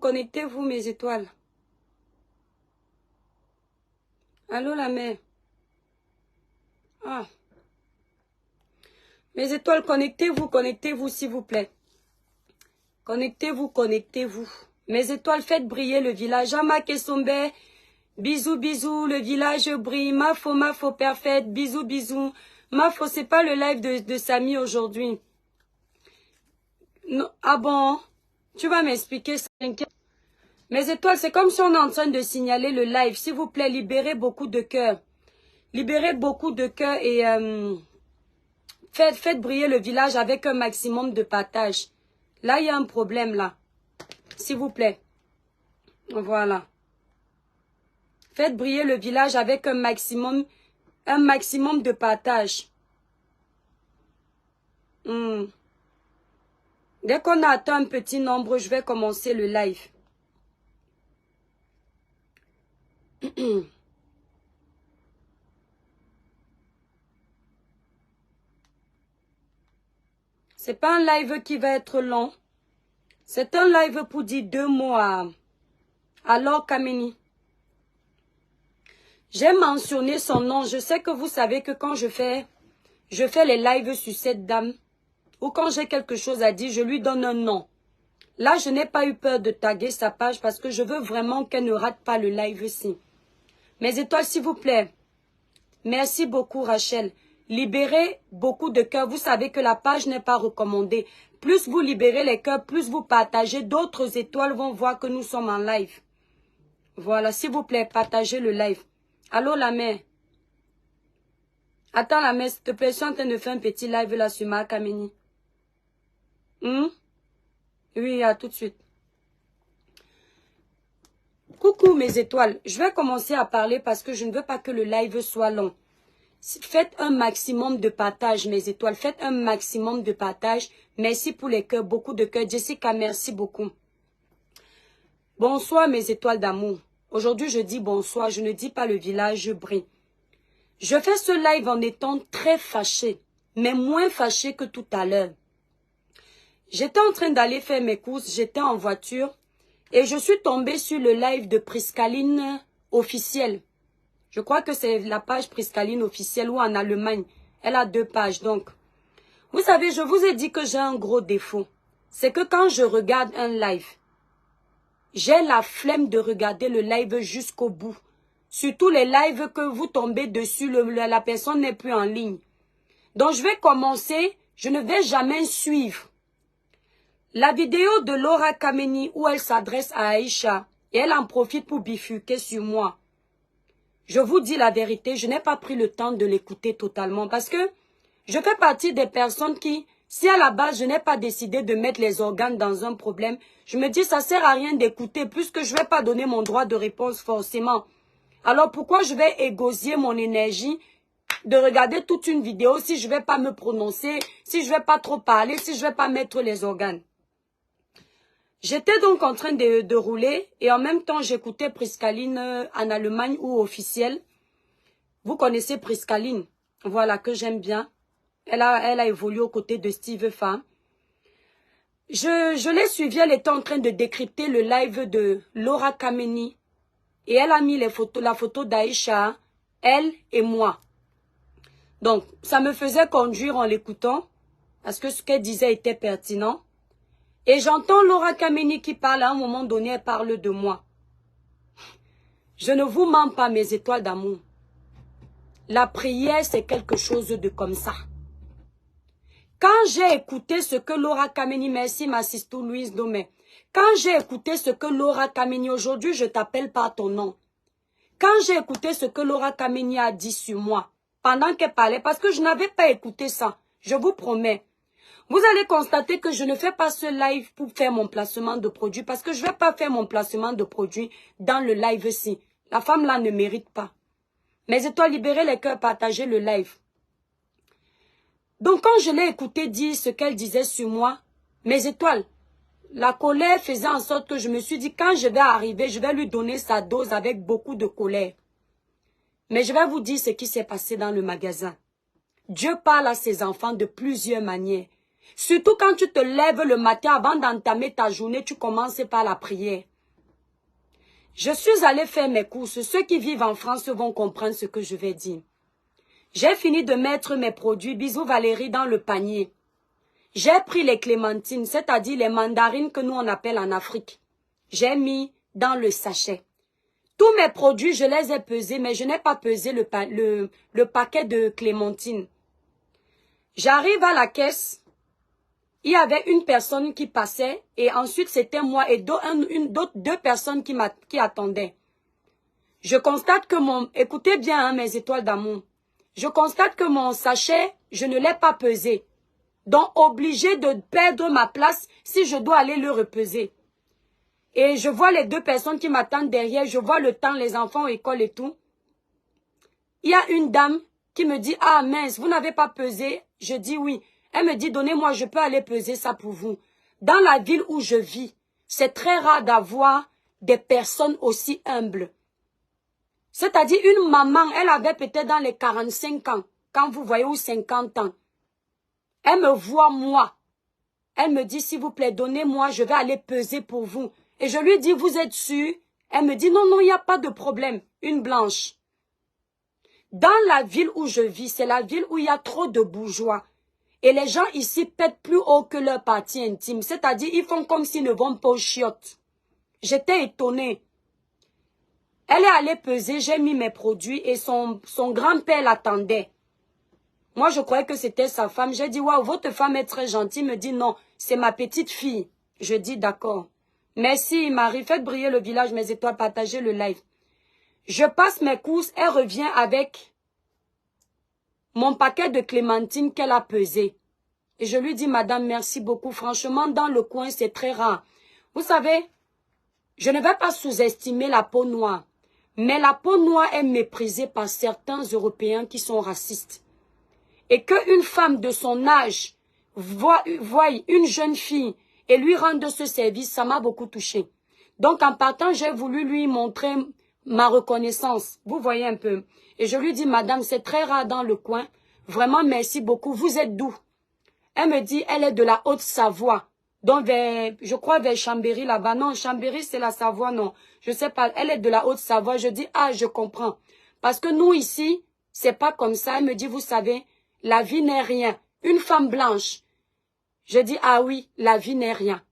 Connectez-vous, mes étoiles. Allô, la mère. Ah. Mes étoiles, connectez-vous, s'il vous plaît. Connectez-vous. Mes étoiles, faites briller le village. Ama Kesombe, bisous, le village brille. Mafo, parfaite, bisous. Mafo, c'est pas le live de Samy aujourd'hui. Ah bon? Tu vas m'expliquer ça. Mes étoiles, c'est comme si on est en train de signaler le live. S'il vous plaît, libérez beaucoup de cœur. Libérez beaucoup de cœur et faites briller le village avec un maximum de partage. Là, il y a un problème là. S'il vous plaît. Voilà. Faites briller le village avec un maximum de partage. Dès qu'on a atteint un petit nombre, je vais commencer le live. C'est pas un live qui va être long. C'est un live pour dire 2 mots à Laure Kameni. J'ai mentionné son nom. Je sais que vous savez que quand je fais les lives sur cette dame, ou quand j'ai quelque chose à dire, je lui donne un nom. Là, je n'ai pas eu peur de taguer sa page parce que je veux vraiment qu'elle ne rate pas le live ici. Mes étoiles, s'il vous plaît. Merci beaucoup, Rachel. Libérez beaucoup de cœurs. Vous savez que la page n'est pas recommandée. Plus vous libérez les cœurs, plus vous partagez, d'autres étoiles vont voir que nous sommes en live. Voilà, s'il vous plaît, partagez le live. Allô, la mère? Attends, la mère, s'il te plaît, je suis en train de faire un petit live là sur ma Kameni. Oui, à tout de suite. Coucou mes étoiles, je vais commencer à parler parce que je ne veux pas que le live soit long. Faites un maximum de partage mes étoiles, faites un maximum de partage. Merci pour les cœurs, beaucoup de cœurs. Jessica, merci beaucoup. Bonsoir mes étoiles d'amour. Aujourd'hui je dis bonsoir, je ne dis pas le village brille. Je fais ce live en étant très fâchée, mais moins fâchée que tout à l'heure. J'étais en train d'aller faire mes courses, j'étais en voiture. Et je suis tombée sur le live de Priscaline officielle. Je crois que c'est la page Priscaline officielle ou en Allemagne. Elle a 2 pages donc. Vous savez, je vous ai dit que j'ai un gros défaut. C'est que quand je regarde un live, j'ai la flemme de regarder le live jusqu'au bout. Surtout les lives que vous tombez dessus, la personne n'est plus en ligne. Donc je vais commencer, je ne vais jamais suivre. La vidéo de Laura Kameni où elle s'adresse à Aïcha et elle en profite pour bifurquer sur moi. Je vous dis la vérité, je n'ai pas pris le temps de l'écouter totalement parce que je fais partie des personnes qui, si à la base je n'ai pas décidé de mettre les organes dans un problème, je me dis ça sert à rien d'écouter puisque je ne vais pas donner mon droit de réponse forcément. Alors pourquoi je vais égosier mon énergie de regarder toute une vidéo si je ne vais pas me prononcer, si je ne vais pas trop parler, si je ne vais pas mettre les organes. J'étais donc en train de rouler et en même temps j'écoutais Priscaline en Allemagne ou officielle. Vous connaissez Priscaline, voilà, que j'aime bien. Elle a évolué aux côtés de Steve Fan. Je l'ai suivie, elle était en train de décrypter le live de Laura Kameni. Et elle a mis la photo d'Aïcha, elle et moi. Donc, ça me faisait conduire en l'écoutant, parce que ce qu'elle disait était pertinent. Et j'entends Laura Kameni qui parle, à un moment donné, elle parle de moi. Je ne vous mens pas, mes étoiles d'amour. La prière, c'est quelque chose de comme ça. Quand j'ai écouté ce que Laura Kameni, merci ma sister Louise Domé. Quand j'ai écouté ce que Laura Kameni, aujourd'hui je t'appelle par ton nom. Quand j'ai écouté ce que Laura Kameni a dit sur moi, pendant qu'elle parlait, parce que je n'avais pas écouté ça, je vous promets. Vous allez constater que je ne fais pas ce live pour faire mon placement de produit, parce que je ne vais pas faire mon placement de produit dans le live-ci. La femme là ne mérite pas. Mes étoiles, libérez les cœurs, partagez le live. Donc quand je l'ai écouté dire ce qu'elle disait sur moi, mes étoiles, la colère faisait en sorte que je me suis dit, quand je vais arriver, je vais lui donner sa dose avec beaucoup de colère. Mais je vais vous dire ce qui s'est passé dans le magasin. Dieu parle à ses enfants de plusieurs manières. Surtout quand tu te lèves le matin avant d'entamer ta journée, tu commences par la prière. Je suis allée faire mes courses. Ceux qui vivent en France vont comprendre ce que je vais dire. J'ai fini de mettre mes produits, bisous Valérie, dans le panier. J'ai pris les clémentines, c'est-à-dire les mandarines que nous on appelle en Afrique. J'ai mis dans le sachet. Tous mes produits, je les ai pesés, mais je n'ai pas pesé le paquet de clémentines. J'arrive à la caisse, il y avait une personne qui passait et ensuite c'était moi et deux personnes qui attendaient. Je constate que écoutez bien hein, mes étoiles d'amour, je constate que mon sachet, je ne l'ai pas pesé. Donc obligé de perdre ma place si je dois aller le repeser. Et je vois les deux personnes qui m'attendent derrière, je vois le temps, les enfants à l'école et tout. Il y a une dame qui me dit, ah mince, vous n'avez pas pesé? Je dis oui. Elle me dit, donnez-moi, je peux aller peser ça pour vous. Dans la ville où je vis, c'est très rare d'avoir des personnes aussi humbles. C'est-à-dire une maman, elle avait peut-être dans les 45 ans, quand vous voyez, ou 50 ans. Elle me voit moi. Elle me dit, s'il vous plaît, donnez-moi, je vais aller peser pour vous. Et je lui dis, vous êtes sûr? Elle me dit, non, non, il n'y a pas de problème. Une blanche. Dans la ville où je vis, c'est la ville où il y a trop de bourgeois. Et les gens ici pètent plus haut que leur partie intime. C'est-à-dire, ils font comme s'ils ne vont pas aux chiottes. J'étais étonnée. Elle est allée peser, j'ai mis mes produits et son grand-père l'attendait. Moi, je croyais que c'était sa femme. J'ai dit, waouh, votre femme est très gentille. Il me dit, non, c'est ma petite fille. Je dis, d'accord. Merci, Marie. Faites briller le village, mes étoiles, partagez le live. Je passe mes courses, elle revient avec mon paquet de clémentines qu'elle a pesé. Et je lui dis, madame, merci beaucoup. Franchement, dans le coin, c'est très rare. Vous savez, je ne vais pas sous-estimer la peau noire. Mais la peau noire est méprisée par certains Européens qui sont racistes. Et qu'une femme de son âge voie une jeune fille et lui rende ce service, ça m'a beaucoup touchée. Donc, en partant, j'ai voulu lui montrer ma reconnaissance. Vous voyez un peu. Et je lui dis, madame, c'est très rare dans le coin. Vraiment, merci beaucoup. Vous êtes d'où? Elle me dit, elle est de la Haute-Savoie. Donc, je crois vers Chambéry là-bas. Non, Chambéry, c'est la Savoie, non. Je sais pas. Elle est de la Haute-Savoie. Je dis, ah, je comprends. Parce que nous, ici, c'est pas comme ça. Elle me dit, vous savez, la vie n'est rien. Une femme blanche. Je dis, ah oui, la vie n'est rien.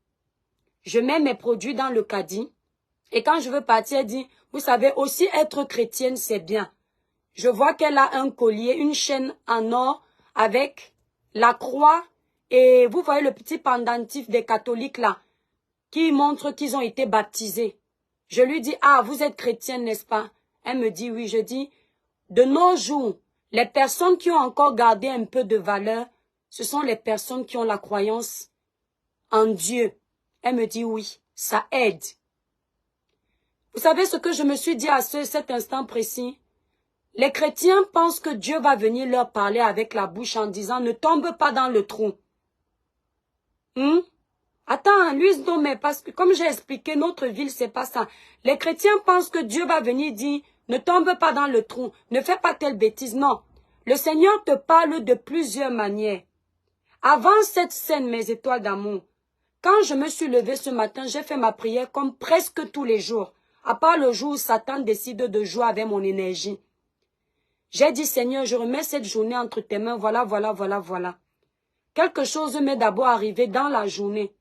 Je mets mes produits dans le caddie. Et quand je veux partir, elle dit, vous savez, aussi être chrétienne, c'est bien. Je vois qu'elle a un collier, une chaîne en or avec la croix. Et vous voyez le petit pendentif des catholiques là, qui montre qu'ils ont été baptisés. Je lui dis, ah, vous êtes chrétienne, n'est-ce pas? Elle me dit, oui. Je dis, de nos jours, les personnes qui ont encore gardé un peu de valeur, ce sont les personnes qui ont la croyance en Dieu. Elle me dit, oui, ça aide. Vous savez ce que je me suis dit à cet instant précis? Les chrétiens pensent que Dieu va venir leur parler avec la bouche en disant, ne tombe pas dans le trou. Attends, Louise, non, mais parce que comme j'ai expliqué, notre ville, c'est pas ça. Les chrétiens pensent que Dieu va venir dire, ne tombe pas dans le trou, ne fais pas telle bêtise. Non, le Seigneur te parle de plusieurs manières. Avant cette scène, mes étoiles d'amour, quand je me suis levée ce matin, j'ai fait ma prière comme presque tous les jours, à part le jour où Satan décide de jouer avec mon énergie. J'ai dit, Seigneur, je remets cette journée entre tes mains, voilà. Quelque chose m'est d'abord arrivé dans la journée.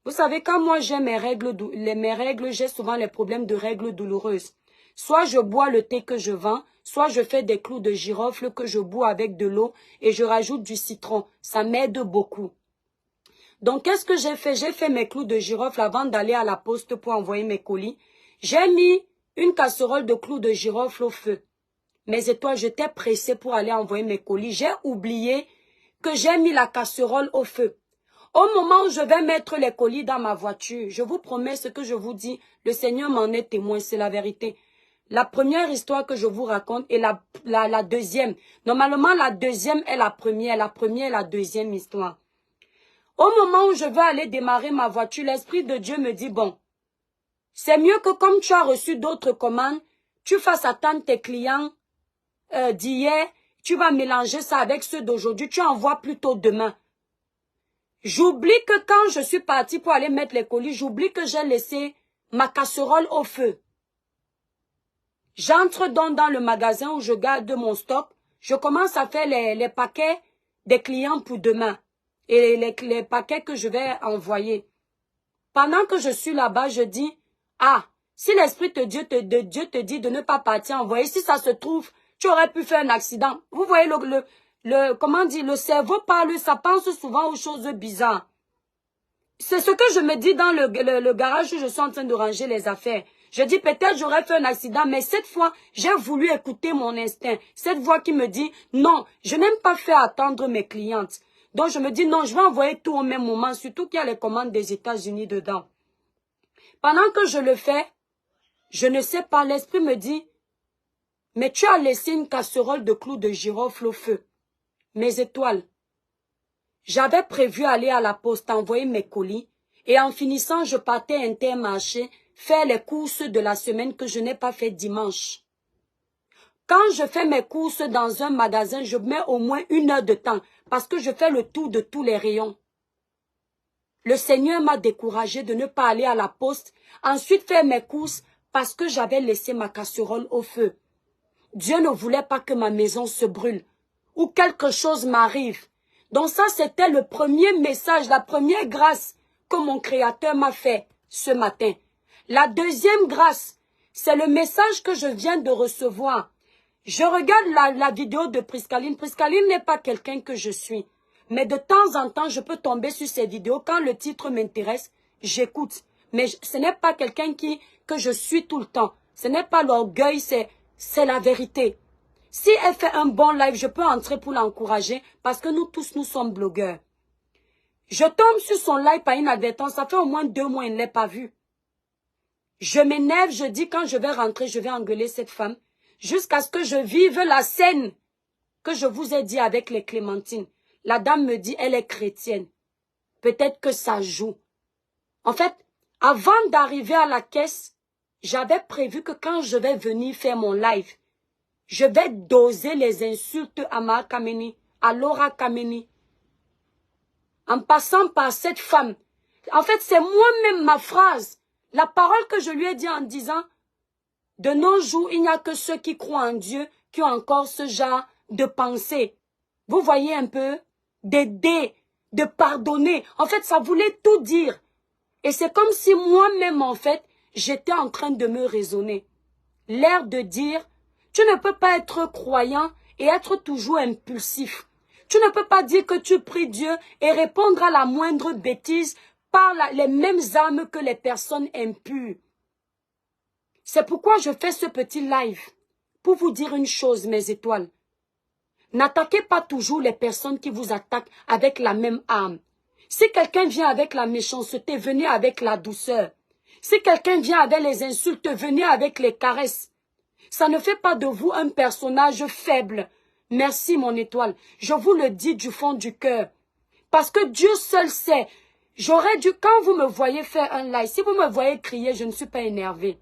Vous savez, quand moi j'ai mes règles, j'ai souvent les problèmes de règles douloureuses. Soit je bois le thé que je vends, soit je fais des clous de girofle que je bois avec de l'eau et je rajoute du citron. Ça m'aide beaucoup. Donc, qu'est-ce que j'ai fait? J'ai fait mes clous de girofle avant d'aller à la poste pour envoyer mes colis. J'ai mis une casserole de clous de girofle au feu. Mes étoiles, j'étais pressée pour aller envoyer mes colis. J'ai oublié que j'ai mis la casserole au feu. Au moment où je vais mettre les colis dans ma voiture, je vous promets ce que je vous dis, le Seigneur m'en est témoin, c'est la vérité. La première histoire que je vous raconte et la deuxième. Normalement, la deuxième est la première est la deuxième histoire. Au moment où je veux aller démarrer ma voiture, l'Esprit de Dieu me dit, bon, c'est mieux que comme tu as reçu d'autres commandes, tu fasses attendre tes clients d'hier, tu vas mélanger ça avec ceux d'aujourd'hui, tu envoies plutôt demain. J'oublie que quand je suis partie pour aller mettre les colis, j'oublie que j'ai laissé ma casserole au feu. J'entre donc dans le magasin où je garde mon stock. Je commence à faire les paquets des clients pour demain. Et les paquets que je vais envoyer. Pendant que je suis là-bas, je dis, ah, si l'Esprit de Dieu te dit de ne pas partir envoyer, si ça se trouve, tu aurais pu faire un accident. Vous voyez comment dire, le cerveau parle, ça pense souvent aux choses bizarres. C'est ce que je me dis dans le garage où je suis en train de ranger les affaires. Je dis peut-être j'aurais fait un accident, mais cette fois, j'ai voulu écouter mon instinct. Cette voix qui me dit, non, je n'aime pas faire attendre mes clientes. Donc je me dis, non, je vais envoyer tout au même moment, surtout qu'il y a les commandes des États-Unis dedans. Pendant que je le fais, je ne sais pas, l'esprit me dit, mais tu as laissé une casserole de clous de girofle au feu. Mes étoiles. J'avais prévu aller à la poste envoyer mes colis et en finissant, je partais à Intermarché faire les courses de la semaine que je n'ai pas fait dimanche. Quand je fais mes courses dans un magasin, je mets au moins 1 heure de temps parce que je fais le tour de tous les rayons. Le Seigneur m'a découragé de ne pas aller à la poste, ensuite faire mes courses parce que j'avais laissé ma casserole au feu. Dieu ne voulait pas que ma maison se brûle ou quelque chose m'arrive. Donc ça, c'était le premier message, la première grâce que mon Créateur m'a fait ce matin. La deuxième grâce, c'est le message que je viens de recevoir. Je regarde la vidéo de Priscaline. Priscaline n'est pas quelqu'un que je suis. Mais de temps en temps, je peux tomber sur ces vidéos. Quand le titre m'intéresse, j'écoute. Mais ce n'est pas quelqu'un que je suis tout le temps. Ce n'est pas l'orgueil, c'est la vérité. Si elle fait un bon live, je peux entrer pour l'encourager parce que nous tous, nous sommes blogueurs. Je tombe sur son live par inadvertance. Ça fait au moins 2 mois, il ne l'a pas vu. Je m'énerve, je dis quand je vais rentrer, je vais engueuler cette femme. Jusqu'à ce que je vive la scène que je vous ai dit avec les clémentines. La dame me dit, elle est chrétienne. Peut-être que ça joue. En fait, avant d'arriver à la caisse, j'avais prévu que quand je vais venir faire mon live, je vais doser les insultes à Maha Kameni, à Laura Kameni, en passant par cette femme. En fait, c'est moi-même ma phrase, la parole que je lui ai dit en disant, de nos jours, il n'y a que ceux qui croient en Dieu qui ont encore ce genre de pensée. Vous voyez un peu? D'aider, de pardonner. En fait, ça voulait tout dire. Et c'est comme si moi-même, en fait, j'étais en train de me raisonner. L'air de dire, tu ne peux pas être croyant et être toujours impulsif. Tu ne peux pas dire que tu pries Dieu et répondre à la moindre bêtise par les mêmes armes que les personnes impures. C'est pourquoi je fais ce petit live. Pour vous dire une chose, mes étoiles. N'attaquez pas toujours les personnes qui vous attaquent avec la même arme. Si quelqu'un vient avec la méchanceté, venez avec la douceur. Si quelqu'un vient avec les insultes, venez avec les caresses. Ça ne fait pas de vous un personnage faible. Merci, mon étoile. Je vous le dis du fond du cœur. Parce que Dieu seul sait. J'aurais dû, quand vous me voyez faire un live, si vous me voyez crier, je ne suis pas énervée.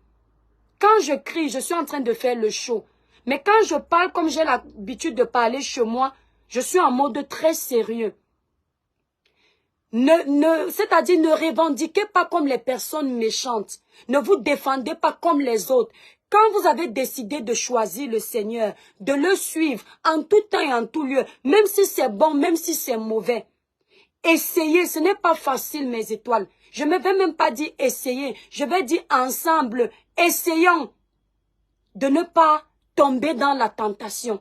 Quand je crie, je suis en train de faire le show. Mais quand je parle, comme j'ai l'habitude de parler chez moi, je suis en mode très sérieux. C'est-à-dire, ne revendiquez pas comme les personnes méchantes. Ne vous défendez pas comme les autres. Quand vous avez décidé de choisir le Seigneur, de le suivre en tout temps et en tout lieu, même si c'est bon, même si c'est mauvais, essayez, ce n'est pas facile, mes étoiles. Je ne vais même pas dire essayer, je vais dire ensemble, essayons de ne pas tomber dans la tentation.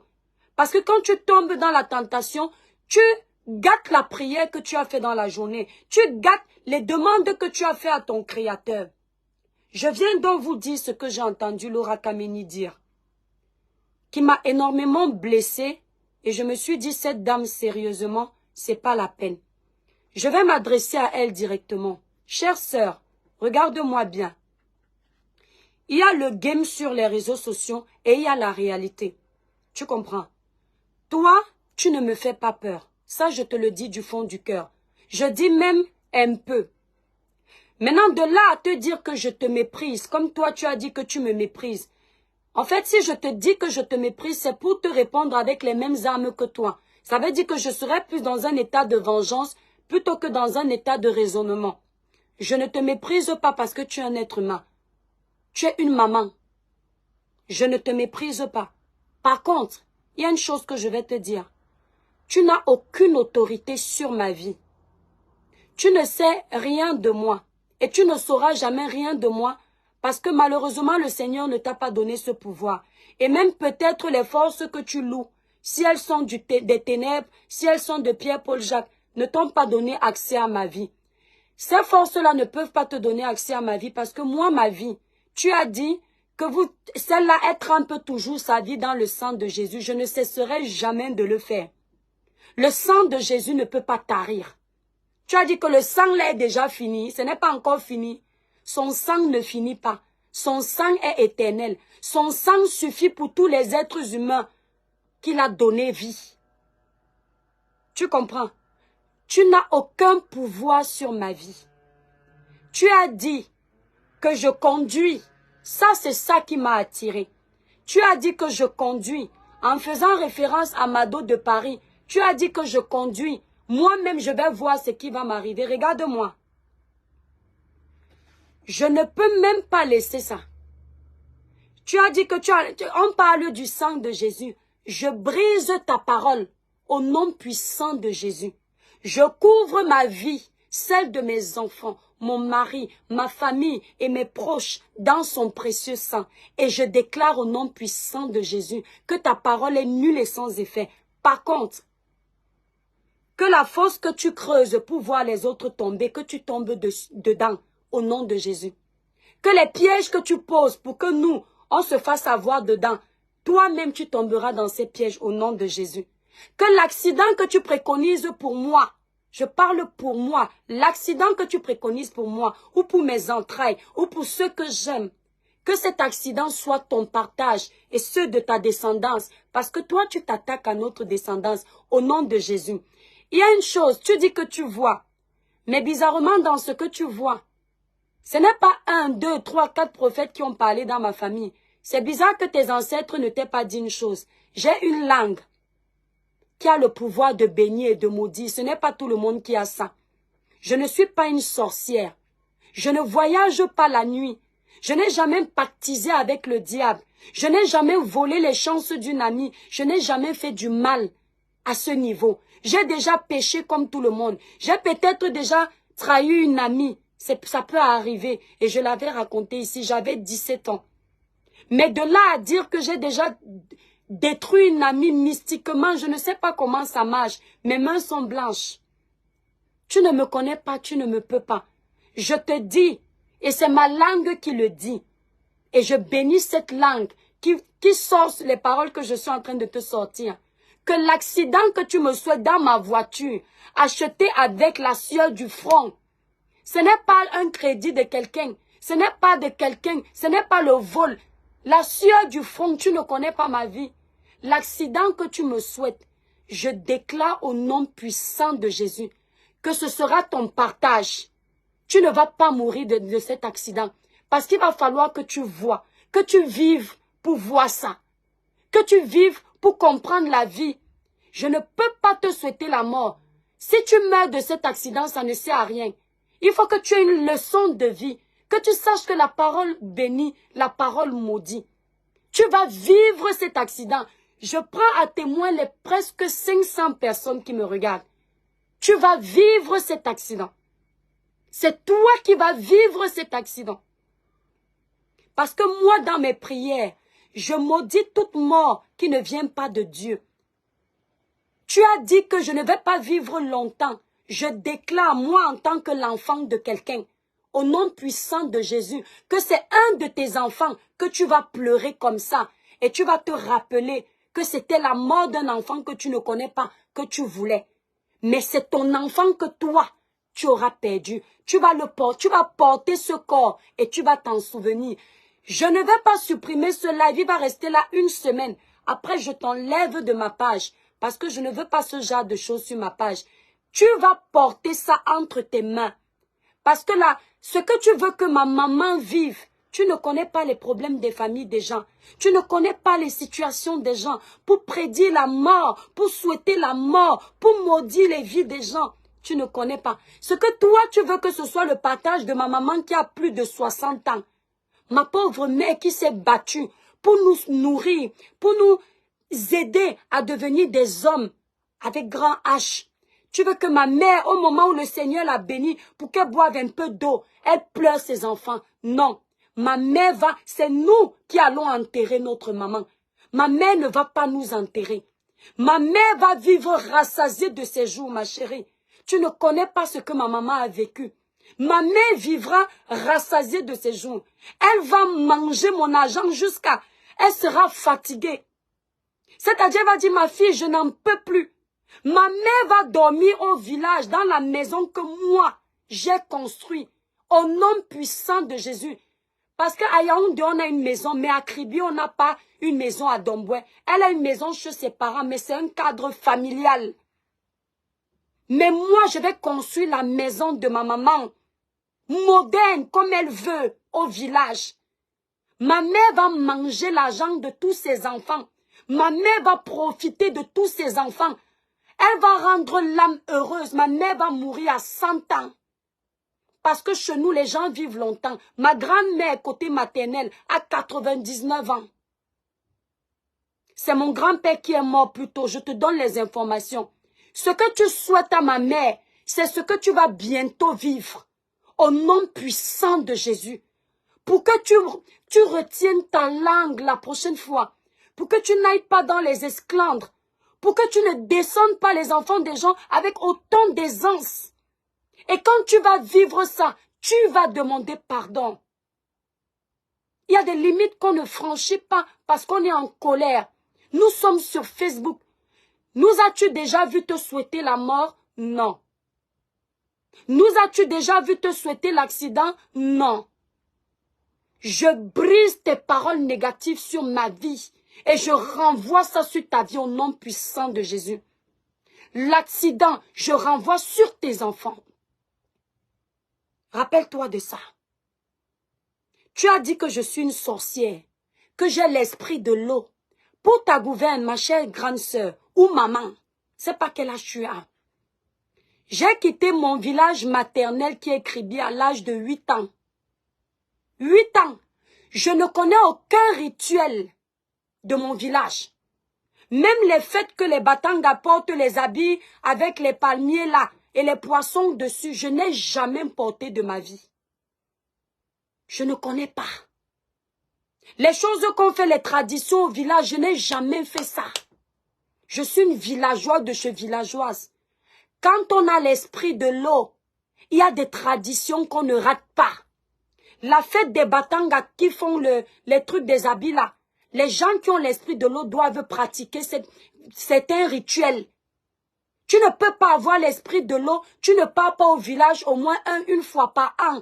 Parce que quand tu tombes dans la tentation, tu gâtes la prière que tu as fait dans la journée. Tu gâtes les demandes que tu as fait à ton Créateur. Je viens donc vous dire ce que j'ai entendu Laura Kameni dire, qui m'a énormément blessée, et je me suis dit, cette dame, sérieusement, c'est pas la peine. Je vais m'adresser à elle directement. Chère sœur, regarde-moi bien. Il y a le game sur les réseaux sociaux et il y a la réalité. Tu comprends? Toi, tu ne me fais pas peur. Ça, je te le dis du fond du cœur. Je dis même un peu. Maintenant, de là à te dire que je te méprise, comme toi, tu as dit que tu me méprises. En fait, si je te dis que je te méprise, c'est pour te répondre avec les mêmes armes que toi. Ça veut dire que je serais plus dans un état de vengeance plutôt que dans un état de raisonnement. Je ne te méprise pas parce que tu es un être humain. Tu es une maman. Je ne te méprise pas. Par contre, il y a une chose que je vais te dire. Tu n'as aucune autorité sur ma vie. Tu ne sais rien de moi. Et tu ne sauras jamais rien de moi parce que malheureusement le Seigneur ne t'a pas donné ce pouvoir. Et même peut-être les forces que tu loues, si elles sont des ténèbres, si elles sont de Pierre-Paul Jacques, ne t'ont pas donné accès à ma vie. Ces forces-là ne peuvent pas te donner accès à ma vie parce que moi, ma vie, tu as dit que celle-là, elle trempe toujours sa vie dans le sang de Jésus. Je ne cesserai jamais de le faire. Le sang de Jésus ne peut pas tarir. Tu as dit que le sang là est déjà fini. Ce n'est pas encore fini. Son sang ne finit pas. Son sang est éternel. Son sang suffit pour tous les êtres humains qu'il a donné vie. Tu comprends? Tu n'as aucun pouvoir sur ma vie. Tu as dit que je conduis. Ça, c'est ça qui m'a attiré. Tu as dit que je conduis. En faisant référence à Mado de Paris, tu as dit que je conduis. Moi-même, je vais voir ce qui va m'arriver. Regarde-moi. Je ne peux même pas laisser ça. Tu as dit que on parle du sang de Jésus. Je brise ta parole au nom puissant de Jésus. Je couvre ma vie, celle de mes enfants, mon mari, ma famille et mes proches dans son précieux sang. Et je déclare au nom puissant de Jésus que ta parole est nulle et sans effet. Par contre, que la fosse que tu creuses pour voir les autres tomber, que tu tombes dedans au nom de Jésus. Que les pièges que tu poses pour que nous, on se fasse avoir dedans, toi-même tu tomberas dans ces pièges au nom de Jésus. Que l'accident que tu préconises pour moi, je parle pour moi, l'accident que tu préconises pour moi, ou pour mes entrailles, ou pour ceux que j'aime, que cet accident soit ton partage et ceux de ta descendance, parce que toi tu t'attaques à notre descendance au nom de Jésus. Il y a une chose, tu dis que tu vois, mais bizarrement dans ce que tu vois, ce n'est pas 1, 2, 3, 4 prophètes qui ont parlé dans ma famille. C'est bizarre que tes ancêtres ne t'aient pas dit une chose. J'ai une langue qui a le pouvoir de bénir et de maudire. Ce n'est pas tout le monde qui a ça. Je ne suis pas une sorcière. Je ne voyage pas la nuit. Je n'ai jamais pactisé avec le diable. Je n'ai jamais volé les chances d'une amie. Je n'ai jamais fait du mal à ce niveau. J'ai déjà péché comme tout le monde. J'ai peut-être déjà trahi une amie. Ça peut arriver. Et je l'avais raconté ici. J'avais 17 ans. Mais de là à dire que j'ai déjà détruit une amie mystiquement, je ne sais pas comment ça marche. Mes mains sont blanches. Tu ne me connais pas, tu ne me peux pas. Je te dis, et c'est ma langue qui le dit. Et je bénis cette langue qui sort les paroles que je suis en train de te sortir. Que l'accident que tu me souhaites dans ma voiture, acheté avec la sueur du front, ce n'est pas un crédit de quelqu'un, ce n'est pas de quelqu'un, ce n'est pas le vol. La sueur du front, tu ne connais pas ma vie. L'accident que tu me souhaites, je déclare au nom puissant de Jésus que ce sera ton partage. Tu ne vas pas mourir de cet accident. Parce qu'il va falloir que tu vois, que tu vives pour voir ça. Que tu vives pour comprendre la vie. Je ne peux pas te souhaiter la mort. Si tu meurs de cet accident, ça ne sert à rien. Il faut que tu aies une leçon de vie. Que tu saches que la parole bénit, la parole maudit. Tu vas vivre cet accident. Je prends à témoin les presque 500 personnes qui me regardent. Tu vas vivre cet accident. C'est toi qui vas vivre cet accident. Parce que moi, dans mes prières, je maudis toute mort qui ne vient pas de Dieu. Tu as dit que je ne vais pas vivre longtemps. Je déclare, moi, en tant que l'enfant de quelqu'un, au nom puissant de Jésus, que c'est un de tes enfants que tu vas pleurer comme ça. Et tu vas te rappeler que c'était la mort d'un enfant que tu ne connais pas, que tu voulais. Mais c'est ton enfant que toi, tu auras perdu. Tu vas porter ce corps et tu vas t'en souvenir. Je ne vais pas supprimer ce live, il va rester là une semaine. Après, je t'enlève de ma page parce que je ne veux pas ce genre de choses sur ma page. Tu vas porter ça entre tes mains. Parce que là, ce que tu veux que ma maman vive, tu ne connais pas les problèmes des familles des gens. Tu ne connais pas les situations des gens. Pour prédire la mort, pour souhaiter la mort, pour maudire les vies des gens. Tu ne connais pas. Ce que toi, tu veux que ce soit le partage de ma maman qui a plus de 60 ans. Ma pauvre mère qui s'est battue pour nous nourrir, pour nous aider à devenir des hommes avec grand H. Tu veux que ma mère, au moment où le Seigneur l'a bénie, pour qu'elle boive un peu d'eau, elle pleure ses enfants. Non. Ma mère va, c'est nous qui allons enterrer notre maman. Ma mère ne va pas nous enterrer. Ma mère va vivre rassasiée de ses jours, ma chérie. Tu ne connais pas ce que ma maman a vécu. Ma mère vivra rassasiée de ses jours. Elle va manger mon argent jusqu'à... Elle sera fatiguée. C'est-à-dire, elle va dire, ma fille, je n'en peux plus. Ma mère va dormir au village, dans la maison que moi, j'ai construite, au nom puissant de Jésus. Parce qu'à Yaoundé, on a une maison, mais à Kribi, on n'a pas une maison à Domboué. Elle a une maison chez ses parents, mais c'est un cadre familial. Mais moi, je vais construire la maison de ma maman, moderne, comme elle veut, au village. Ma mère va manger l'argent de tous ses enfants. Ma mère va profiter de tous ses enfants. Elle va rendre l'âme heureuse. Ma mère va mourir à 100 ans. Parce que chez nous, les gens vivent longtemps. Ma grand-mère, côté maternel, a 99 ans. C'est mon grand-père qui est mort plus tôt. Je te donne les informations. Ce que tu souhaites à ma mère, c'est ce que tu vas bientôt vivre. Au nom puissant de Jésus. Pour que tu retiennes ta langue la prochaine fois. Pour que tu n'ailles pas dans les esclandres. Pour que tu ne descendes pas les enfants des gens avec autant d'aisance. Et quand tu vas vivre ça, tu vas demander pardon. Il y a des limites qu'on ne franchit pas parce qu'on est en colère. Nous sommes sur Facebook. Nous as-tu déjà vu te souhaiter la mort? Non. Nous as-tu déjà vu te souhaiter l'accident? Non. Je brise tes paroles négatives sur ma vie et je renvoie ça sur ta vie au nom puissant de Jésus. L'accident, je renvoie sur tes enfants. Rappelle-toi de ça. Tu as dit que je suis une sorcière, que j'ai l'esprit de l'eau. Pour ta gouverne, ma chère grande sœur ou maman, c'est pas quel âge tu as. J'ai quitté mon village maternel qui est Kribi à l'âge de 8 ans. 8 ans. Je ne connais aucun rituel de mon village. Même les fêtes que les Batangas portent les habits avec les palmiers là et les poissons dessus, je n'ai jamais porté de ma vie. Je ne connais pas. Les choses qu'on fait, les traditions au village, je n'ai jamais fait ça. Je suis une villageoise de chez villageoise. Quand on a l'esprit de l'eau, il y a des traditions qu'on ne rate pas. La fête des Batangas qui font les trucs des habits là, les gens qui ont l'esprit de l'eau doivent pratiquer certains rituels. Tu ne peux pas avoir l'esprit de l'eau, tu ne pars pas au village au moins une fois par an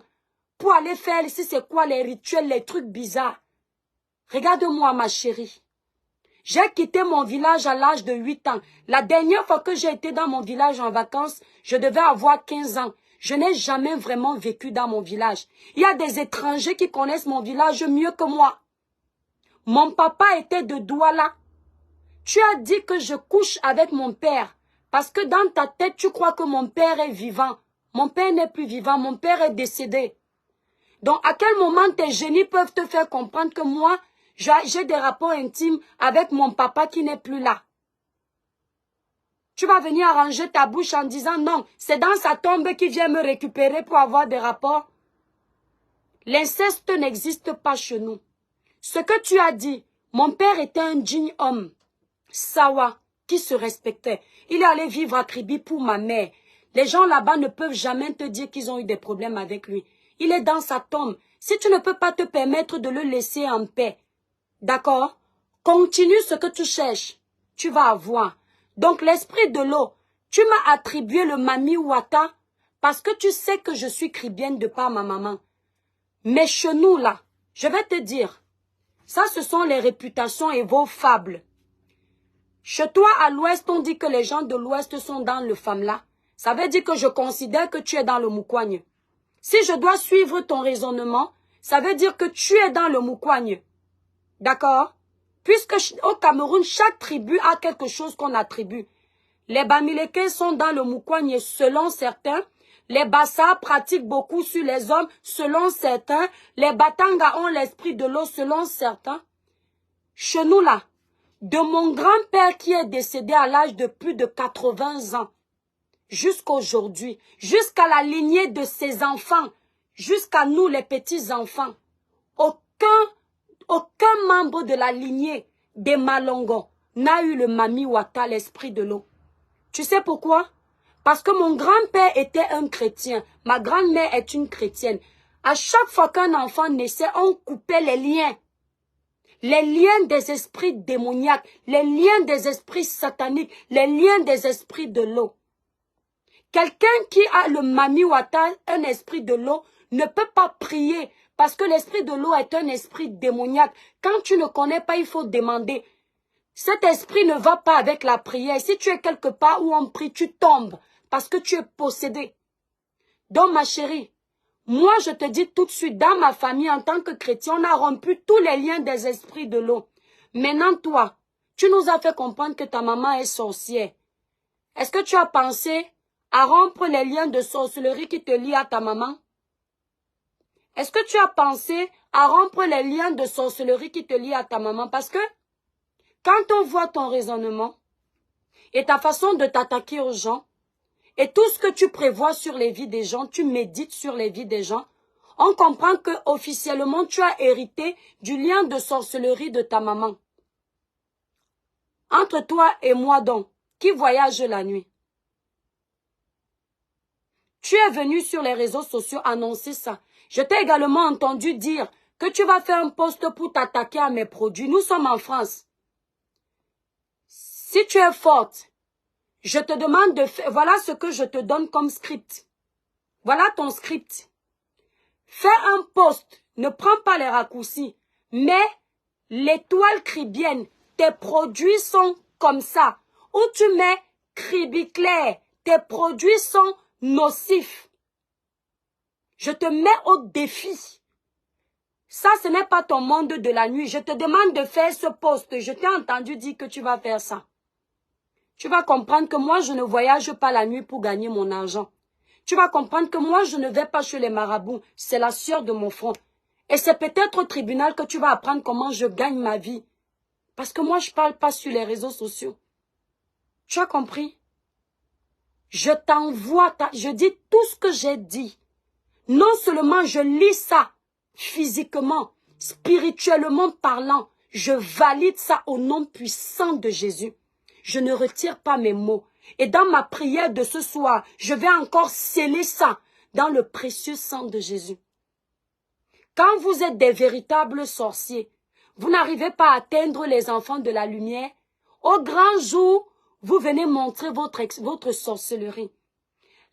pour aller faire ici c'est quoi les rituels, les trucs bizarres. Regarde-moi ma chérie. J'ai quitté mon village à l'âge de 8 ans. La dernière fois que j'ai été dans mon village en vacances, je devais avoir 15 ans. Je n'ai jamais vraiment vécu dans mon village. Il y a des étrangers qui connaissent mon village mieux que moi. Mon papa était de Douala. Tu as dit que je couche avec mon père. Parce que dans ta tête, tu crois que mon père est vivant. Mon père n'est plus vivant. Mon père est décédé. Donc, à quel moment tes génies peuvent te faire comprendre que moi, j'ai des rapports intimes avec mon papa qui n'est plus là? Tu vas venir arranger ta bouche en disant non, c'est dans sa tombe qu'il vient me récupérer pour avoir des rapports. L'inceste n'existe pas chez nous. Ce que tu as dit, mon père était un digne homme, Sawa, qui se respectait. Il est allé vivre à Kribi pour ma mère. Les gens là-bas ne peuvent jamais te dire qu'ils ont eu des problèmes avec lui. Il est dans sa tombe. Si tu ne peux pas te permettre de le laisser en paix, d'accord? Continue ce que tu cherches. Tu vas avoir. Donc l'esprit de l'eau, tu m'as attribué le Mami Wata parce que tu sais que je suis kribienne de par ma maman. Mais chez nous là, Je vais te dire, ça ce sont les réputations et vos fables. Chez toi à l'ouest, on dit que les gens de l'ouest sont dans le Famla. Ça veut dire que je considère que tu es dans le Mukwagne. Si je dois suivre ton raisonnement, ça veut dire que tu es dans le Mukwagne. D'accord? Puisque au Cameroun, chaque tribu a quelque chose qu'on attribue. Les Bamileke sont dans le Mukwagne selon certains. Les Bassa pratiquent beaucoup sur les hommes selon certains. Les Batanga ont l'esprit de l'eau selon certains. Chez nous là, de mon grand-père qui est décédé à l'âge de plus de 80 ans, jusqu'à aujourd'hui, jusqu'à la lignée de ses enfants, jusqu'à nous les petits-enfants, aucun membre de la lignée des Malongo n'a eu le Mami Wata, l'esprit de l'eau. Tu sais pourquoi? Parce que mon grand-père était un chrétien, ma grand-mère est une chrétienne. À chaque fois qu'un enfant naissait, on coupait les liens des esprits démoniaques, les liens des esprits sataniques, les liens des esprits de l'eau. Quelqu'un qui a le Mami Wata, un esprit de l'eau, ne peut pas prier parce que l'esprit de l'eau est un esprit démoniaque. Quand tu ne connais pas, il faut demander. Cet esprit ne va pas avec la prière. Si tu es quelque part où on prie, tu tombes parce que tu es possédé. Donc ma chérie, moi je te dis tout de suite, dans ma famille en tant que chrétien, on a rompu tous les liens des esprits de l'eau. Maintenant toi, tu nous as fait comprendre que ta maman est sorcière. Est-ce que tu as pensé à rompre les liens de sorcellerie qui te lient à ta maman? Est-ce que tu as pensé à rompre les liens de sorcellerie qui te lient à ta maman? Parce que quand on voit ton raisonnement et ta façon de t'attaquer aux gens et tout ce que tu prévois sur les vies des gens, tu médites sur les vies des gens, on comprend que officiellement tu as hérité du lien de sorcellerie de ta maman. Entre toi et moi donc, qui voyage la nuit? Tu es venu sur les réseaux sociaux annoncer ça. Je t'ai également entendu dire que tu vas faire un post pour t'attaquer à mes produits. Nous sommes en France. Si tu es forte, je te demande de faire, voilà ce que je te donne comme script. Voilà ton script. Fais un post, ne prends pas les raccourcis, mais l'étoile cribienne, tes produits sont comme ça. Où tu mets cribi clair, tes produits sont nocifs. Je te mets au défi. Ça, ce n'est pas ton monde de la nuit. Je te demande de faire ce post. Je t'ai entendu dire que tu vas faire ça. Tu vas comprendre que moi, je ne voyage pas la nuit pour gagner mon argent. Tu vas comprendre que moi, je ne vais pas chez les marabouts. C'est la sueur de mon front. Et c'est peut-être au tribunal que tu vas apprendre comment je gagne ma vie. Parce que moi, je ne parle pas sur les réseaux sociaux. Tu as compris? Je t'envoie, je dis tout ce que j'ai dit. Non seulement je lis ça physiquement, spirituellement parlant, je valide ça au nom puissant de Jésus. Je ne retire pas mes mots. Et dans ma prière de ce soir, je vais encore sceller ça dans le précieux sang de Jésus. Quand vous êtes des véritables sorciers, vous n'arrivez pas à atteindre les enfants de la lumière. Au grand jour, vous venez montrer votre sorcellerie.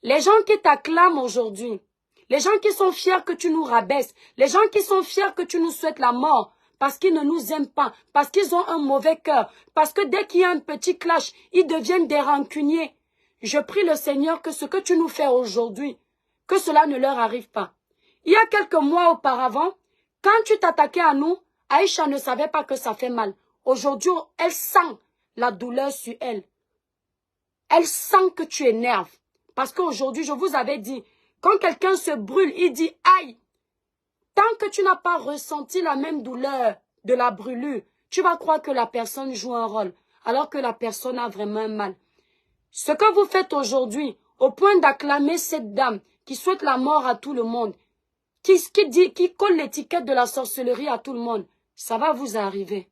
Les gens qui t'acclament aujourd'hui, les gens qui sont fiers que tu nous rabaisses, les gens qui sont fiers que tu nous souhaites la mort, parce qu'ils ne nous aiment pas, parce qu'ils ont un mauvais cœur, parce que dès qu'il y a un petit clash, ils deviennent des rancuniers. Je prie le Seigneur que ce que tu nous fais aujourd'hui, que cela ne leur arrive pas. Il y a quelques mois auparavant, quand tu t'attaquais à nous, Aïcha ne savait pas que ça fait mal. Aujourd'hui, elle sent la douleur sur elle. Elle sent que tu énerves. Parce qu'aujourd'hui, je vous avais dit, quand quelqu'un se brûle, il dit « aïe ». Tant que tu n'as pas ressenti la même douleur de la brûlure, tu vas croire que la personne joue un rôle, alors que la personne a vraiment mal. Ce que vous faites aujourd'hui, au point d'acclamer cette dame qui souhaite la mort à tout le monde, qui colle l'étiquette de la sorcellerie à tout le monde, ça va vous arriver.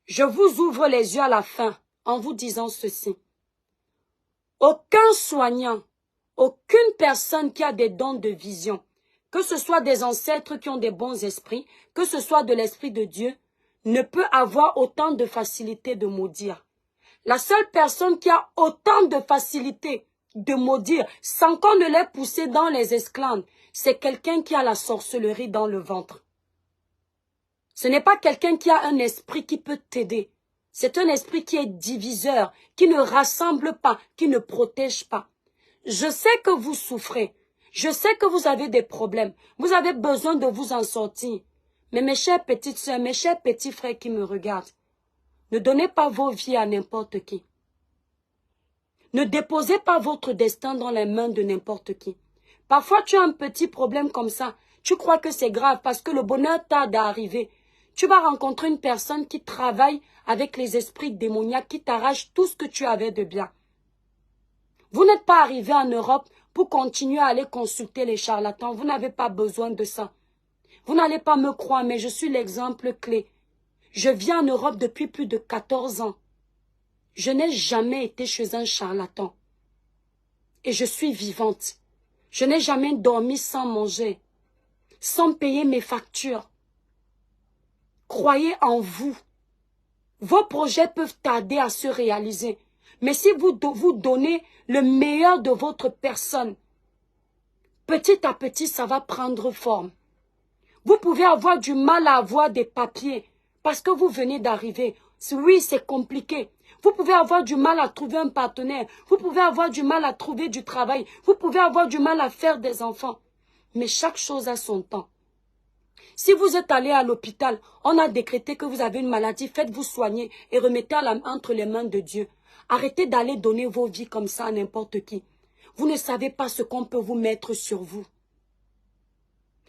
Je vous ouvre les yeux à la fin en vous disant ceci. Aucun soignant, aucune personne qui a des dons de vision, que ce soit des ancêtres qui ont des bons esprits, que ce soit de l'esprit de Dieu, ne peut avoir autant de facilité de maudire. La seule personne qui a autant de facilité de maudire, sans qu'on ne l'ait poussé dans les esclandres, c'est quelqu'un qui a la sorcellerie dans le ventre. Ce n'est pas quelqu'un qui a un esprit qui peut t'aider. C'est un esprit qui est diviseur, qui ne rassemble pas, qui ne protège pas. Je sais que vous souffrez. Je sais que vous avez des problèmes. Vous avez besoin de vous en sortir. Mais mes chères petites sœurs, mes chers petits frères qui me regardent, ne donnez pas vos vies à n'importe qui. Ne déposez pas votre destin dans les mains de n'importe qui. Parfois, tu as un petit problème comme ça. Tu crois que c'est grave parce que le bonheur tarde à arriver. Tu vas rencontrer une personne qui travaille avec les esprits démoniaques, qui t'arrache tout ce que tu avais de bien. Vous n'êtes pas arrivé en Europe pour continuer à aller consulter les charlatans. Vous n'avez pas besoin de ça. Vous n'allez pas me croire, mais je suis l'exemple clé. Je vis en Europe depuis plus de 14 ans. Je n'ai jamais été chez un charlatan. Et je suis vivante. Je n'ai jamais dormi sans manger, sans payer mes factures. Croyez en vous. Vos projets peuvent tarder à se réaliser. Mais si vous donnez le meilleur de votre personne, petit à petit, ça va prendre forme. Vous pouvez avoir du mal à avoir des papiers parce que vous venez d'arriver. Oui, c'est compliqué. Vous pouvez avoir du mal à trouver un partenaire. Vous pouvez avoir du mal à trouver du travail. Vous pouvez avoir du mal à faire des enfants. Mais chaque chose a son temps. Si vous êtes allé à l'hôpital, on a décrété que vous avez une maladie, faites-vous soigner et remettez entre les mains de Dieu. Arrêtez d'aller donner vos vies comme ça à n'importe qui. Vous ne savez pas ce qu'on peut vous mettre sur vous.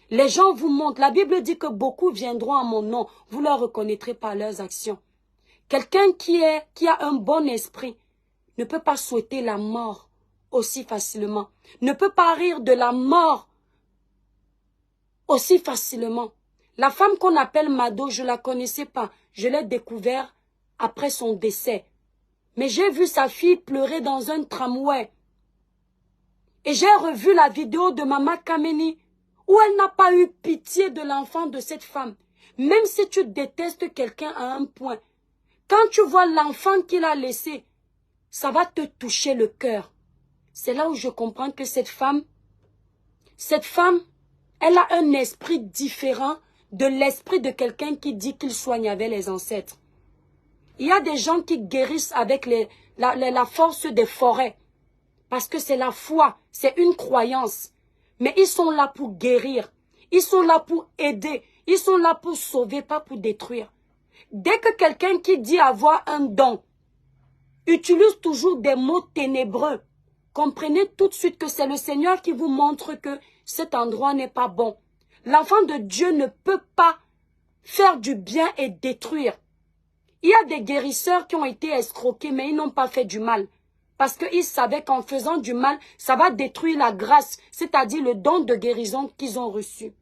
Les gens vous montrent. La Bible dit que beaucoup viendront à mon nom. Vous leur reconnaîtrez par leurs actions. Quelqu'un qui a un bon esprit ne peut pas souhaiter la mort aussi facilement. Ne peut pas rire de la mort aussi facilement. La femme qu'on appelle Mado, je ne la connaissais pas. Je l'ai découverte après son décès. Mais j'ai vu sa fille pleurer dans un tramway. Et j'ai revu la vidéo de Mama Kameni où elle n'a pas eu pitié de l'enfant de cette femme. Même si tu détestes quelqu'un à un point, quand tu vois l'enfant qu'il a laissé, ça va te toucher le cœur. C'est là où je comprends que cette femme, elle a un esprit différent de l'esprit de quelqu'un qui dit qu'il soigne avec les ancêtres. Il y a des gens qui guérissent avec la force des forêts. Parce que c'est la foi, c'est une croyance. Mais ils sont là pour guérir. Ils sont là pour aider. Ils sont là pour sauver, pas pour détruire. Dès que quelqu'un qui dit avoir un don utilise toujours des mots ténébreux, comprenez tout de suite que c'est le Seigneur qui vous montre que cet endroit n'est pas bon. L'enfant de Dieu ne peut pas faire du bien et détruire. Il y a des guérisseurs qui ont été escroqués, mais ils n'ont pas fait du mal. Parce qu'ils savaient qu'en faisant du mal, ça va détruire la grâce, c'est-à-dire le don de guérison qu'ils ont reçu.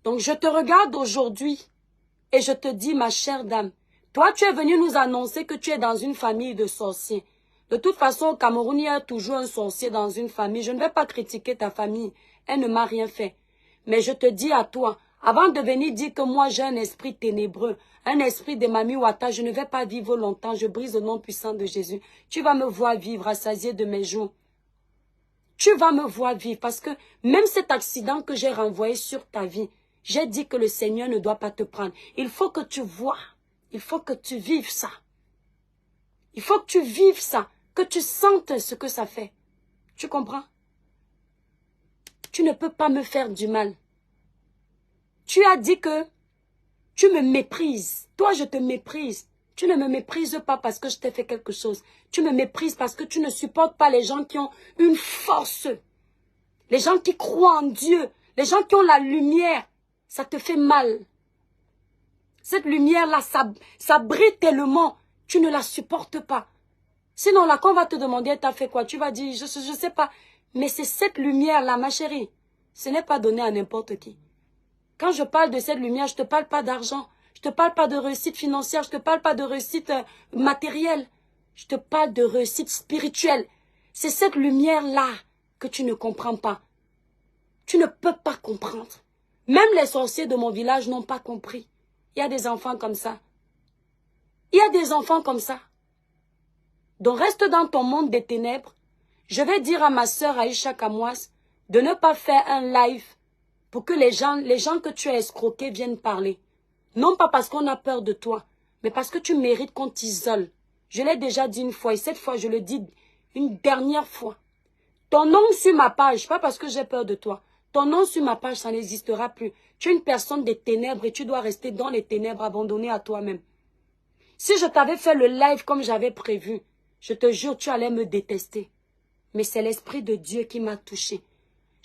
Donc je te regarde aujourd'hui et je te dis, ma chère dame, toi tu es venue nous annoncer que tu es dans une famille de sorciers. De toute façon, au Cameroun, il y a toujours un sorcier dans une famille. Je ne vais pas critiquer ta famille, elle ne m'a rien fait. Mais je te dis à toi, avant de venir dire que moi j'ai un esprit ténébreux, un esprit de Mami Wata, je ne vais pas vivre longtemps, je brise le nom puissant de Jésus. Tu vas me voir vivre, rassasié de mes jours. Tu vas me voir vivre parce que même cet accident que j'ai renvoyé sur ta vie, j'ai dit que le Seigneur ne doit pas te prendre. Il faut que tu vois, il faut que tu vives ça. Il faut que tu vives ça, que tu sentes ce que ça fait. Tu comprends? Tu ne peux pas me faire du mal. Tu as dit que tu me méprises. Toi, je te méprise. Tu ne me méprises pas parce que je t'ai fait quelque chose. Tu me méprises parce que tu ne supportes pas les gens qui ont une force. Les gens qui croient en Dieu. Les gens qui ont la lumière. Ça te fait mal. Cette lumière-là, ça brille tellement. Tu ne la supportes pas. Sinon, là, quand on va te demander, t'as fait quoi? Tu vas dire, je sais pas. Mais c'est cette lumière-là, ma chérie. Ce n'est pas donné à n'importe qui. Quand je parle de cette lumière, je ne te parle pas d'argent. Je ne te parle pas de réussite financière. Je ne te parle pas de réussite matérielle. Je te parle de réussite spirituelle. C'est cette lumière-là que tu ne comprends pas. Tu ne peux pas comprendre. Même les sorciers de mon village n'ont pas compris. Il y a des enfants comme ça. Il y a des enfants comme ça. Donc reste dans ton monde des ténèbres. Je vais dire à ma sœur Aïcha Kamouas de ne pas faire un live pour que les gens que tu as escroqués viennent parler. Non pas parce qu'on a peur de toi, mais parce que tu mérites qu'on t'isole. Je l'ai déjà dit une fois et cette fois je le dis une dernière fois. Ton nom sur ma page, pas parce que j'ai peur de toi. Ton nom sur ma page, ça n'existera plus. Tu es une personne des ténèbres et tu dois rester dans les ténèbres, abandonné à toi-même. Si je t'avais fait le live comme j'avais prévu, je te jure, tu allais me détester. Mais c'est l'Esprit de Dieu qui m'a touché.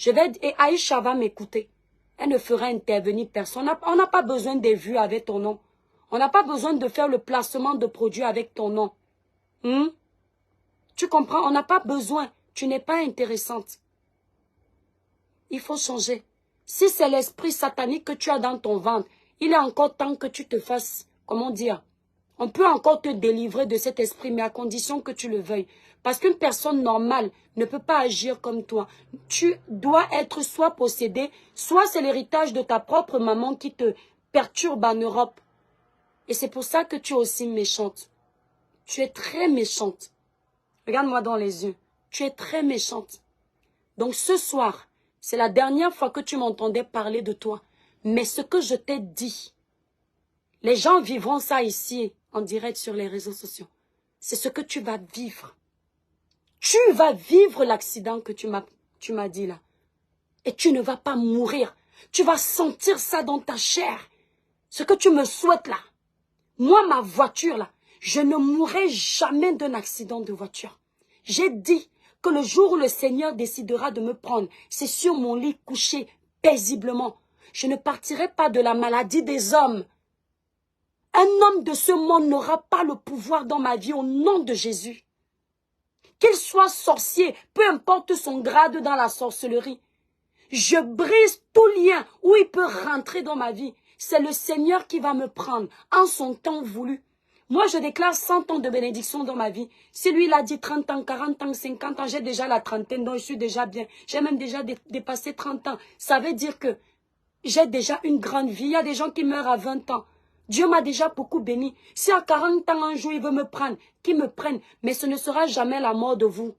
Et Aïcha va m'écouter. Elle ne fera intervenir personne. On n'a pas besoin des vues avec ton nom. On n'a pas besoin de faire le placement de produits avec ton nom. Tu comprends? On n'a pas besoin. Tu n'es pas intéressante. Il faut changer. Si c'est l'esprit satanique que tu as dans ton ventre, il est encore temps que tu te fasses, comment dire, on peut encore te délivrer de cet esprit, mais à condition que tu le veuilles. Parce qu'une personne normale ne peut pas agir comme toi. Tu dois être soit possédé, soit c'est l'héritage de ta propre maman qui te perturbe en Europe. Et c'est pour ça que tu es aussi méchante. Tu es très méchante. Regarde-moi dans les yeux. Tu es très méchante. Donc ce soir, c'est la dernière fois que tu m'entendais parler de toi. Mais ce que je t'ai dit, les gens vivront ça ici, en direct sur les réseaux sociaux. C'est ce que tu vas vivre. Tu vas vivre l'accident que tu m'as dit là. Et tu ne vas pas mourir. Tu vas sentir ça dans ta chair. Ce que tu me souhaites là. Moi, ma voiture là, je ne mourrai jamais d'un accident de voiture. J'ai dit que le jour où le Seigneur décidera de me prendre, c'est sur mon lit couché paisiblement. Je ne partirai pas de la maladie des hommes. Un homme de ce monde n'aura pas le pouvoir dans ma vie au nom de Jésus. Qu'il soit sorcier, peu importe son grade dans la sorcellerie. Je brise tout lien où il peut rentrer dans ma vie. C'est le Seigneur qui va me prendre en son temps voulu. Moi, je déclare 100 ans de bénédiction dans ma vie. Si lui, il a dit 30 ans, 40 ans, 50 ans, j'ai déjà la trentaine, donc je suis déjà bien. J'ai même déjà dépassé 30 ans. Ça veut dire que j'ai déjà une grande vie. Il y a des gens qui meurent à 20 ans. Dieu m'a déjà beaucoup béni. Si à 40 ans, un jour, il veut me prendre, qu'il me prenne. Mais ce ne sera jamais la mort de vous.